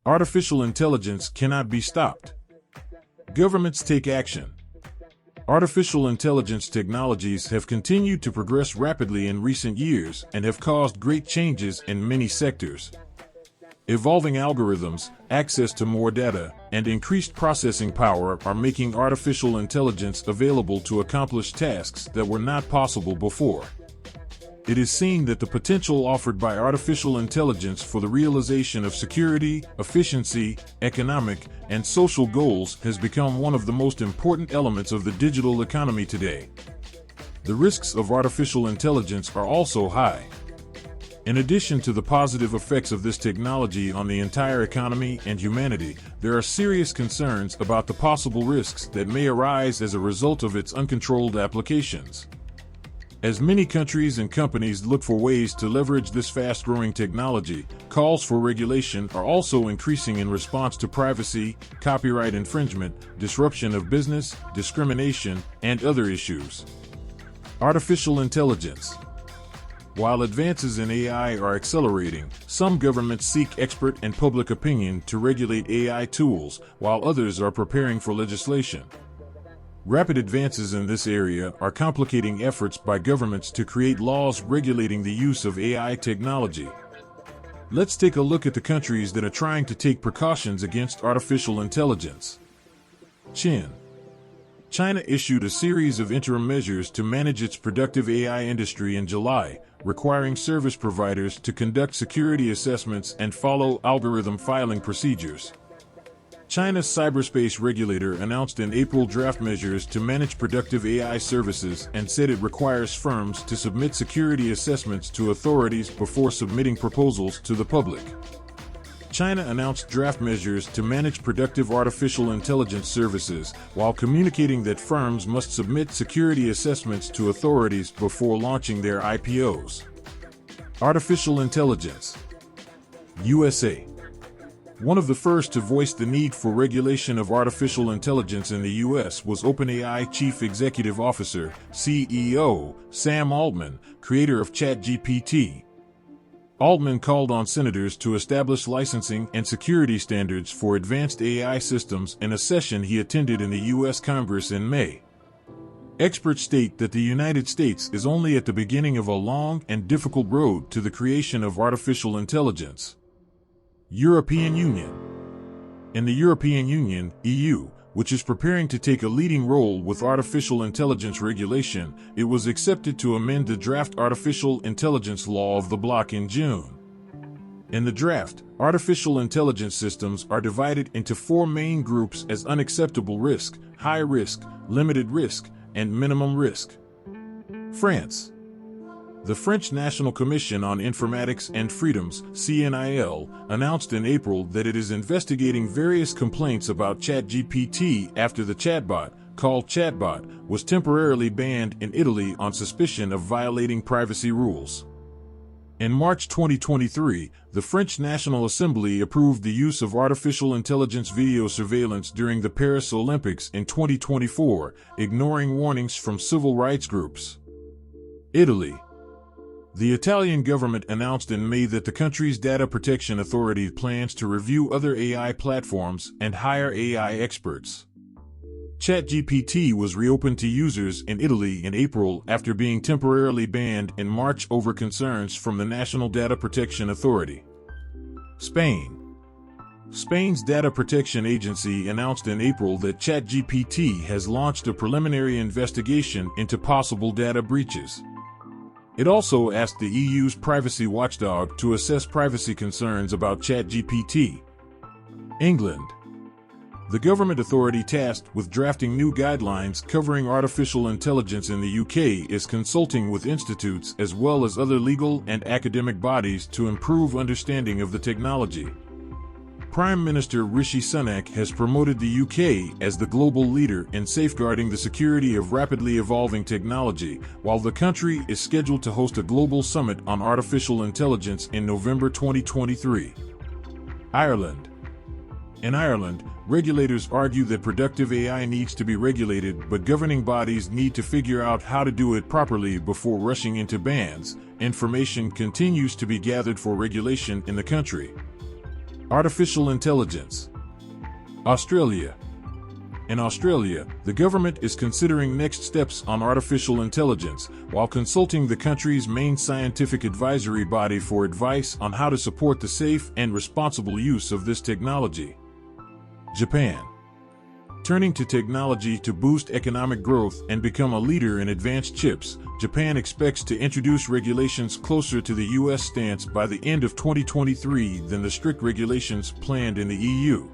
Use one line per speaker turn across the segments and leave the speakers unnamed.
Artificial intelligence cannot be stopped. Governments take action. Artificial intelligence technologies have continued to progress rapidly in recent years and have caused great changes in many sectors. Evolving algorithms, access to more data, and increased processing power are making artificial intelligence available to accomplish tasks that were not possible before. It is seen that the potential offered by artificial intelligence for the realization of security, efficiency, economic, and social goals has become one of the most important elements of the digital economy today. The risks of artificial intelligence are also high. In addition to the positive effects of this technology on the entire economy and humanity, there are serious concerns about the possible risks that may arise as a result of its uncontrolled applications. As many countries and companies look for ways to leverage this fast-growing technology, calls for regulation are also increasing in response to privacy, copyright infringement, disruption of business, discrimination, and other issues. Artificial intelligence. While advances in AI are accelerating, some governments seek expert and public opinion to regulate AI tools, while others are preparing for legislation. Rapid advances in this area are complicating efforts by governments to create laws regulating the use of AI technology. Let's take a look at the countries that are trying to take precautions against artificial intelligence. China issued a series of interim measures to manage its productive AI industry in July, requiring service providers to conduct security assessments and follow algorithm filing procedures. China's cyberspace regulator announced in April draft measures to manage productive AI services and said it requires firms to submit security assessments to authorities before submitting proposals to the public. China announced draft measures to manage productive artificial intelligence services, while communicating that firms must submit security assessments to authorities before launching their IPOs. Artificial intelligence. USA. One of the first to voice the need for regulation of artificial intelligence in the U.S. was OpenAI Chief Executive Officer, CEO, Sam Altman, creator of ChatGPT. Altman called on senators to establish licensing and security standards for advanced AI systems in a session he attended in the U.S. Congress in May. Experts state that the United States is only at the beginning of a long and difficult road to the creation of artificial intelligence. European Union. In the European Union, EU, which is preparing to take a leading role with artificial intelligence regulation, it was accepted to amend the draft artificial intelligence law of the bloc in June. In the draft, artificial intelligence systems are divided into four main groups as unacceptable risk, high risk, limited risk, and minimum risk. France. The French National Commission on Informatics and Freedoms, CNIL, announced in April that it is investigating various complaints about ChatGPT after the chatbot, called Chatbot, was temporarily banned in Italy on suspicion of violating privacy rules. In March 2023, the French National Assembly approved the use of artificial intelligence video surveillance during the Paris Olympics in 2024, ignoring warnings from civil rights groups. Italy. The Italian government announced in May that the country's data protection authority plans to review other AI platforms and hire AI experts. ChatGPT was reopened to users in Italy in April after being temporarily banned in March over concerns from the National Data Protection Authority. Spain. Spain's Data Protection Agency announced in April that ChatGPT has launched a preliminary investigation into possible data breaches. It also asked the EU's privacy watchdog to assess privacy concerns about ChatGPT. England. The government authority tasked with drafting new guidelines covering artificial intelligence in the UK is consulting with institutes as well as other legal and academic bodies to improve understanding of the technology. Prime Minister Rishi Sunak has promoted the UK as the global leader in safeguarding the security of rapidly evolving technology, while the country is scheduled to host a global summit on artificial intelligence in November 2023. Ireland. In Ireland, regulators argue that productive AI needs to be regulated, but governing bodies need to figure out how to do it properly before rushing into bans. Information continues to be gathered for regulation in the country. Artificial intelligence. Australia. In Australia, the government is considering next steps on artificial intelligence, while consulting the country's main scientific advisory body for advice on how to support the safe and responsible use of this technology. Japan. Turning to technology to boost economic growth and become a leader in advanced chips, Japan expects to introduce regulations closer to the U.S. stance by the end of 2023 than the strict regulations planned in the EU.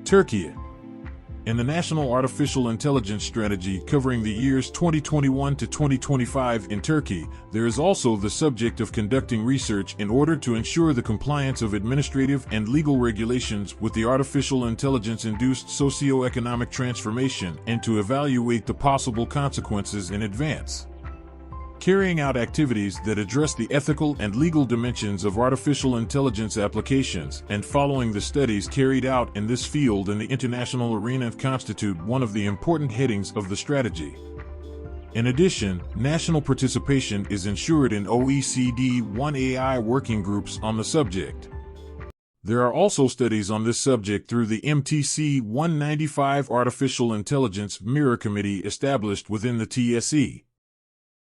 Turkey. In the National Artificial Intelligence Strategy covering the years 2021 to 2025 in Turkey, there is also the subject of conducting research in order to ensure the compliance of administrative and legal regulations with the artificial intelligence-induced socio-economic transformation and to evaluate the possible consequences in advance. Carrying out activities that address the ethical and legal dimensions of artificial intelligence applications and following the studies carried out in this field in the international arena constitute one of the important headings of the strategy. In addition, national participation is ensured in OECD 1 AI working groups on the subject. There are also studies on this subject through the MTC 195 Artificial Intelligence Mirror Committee established within the TSE.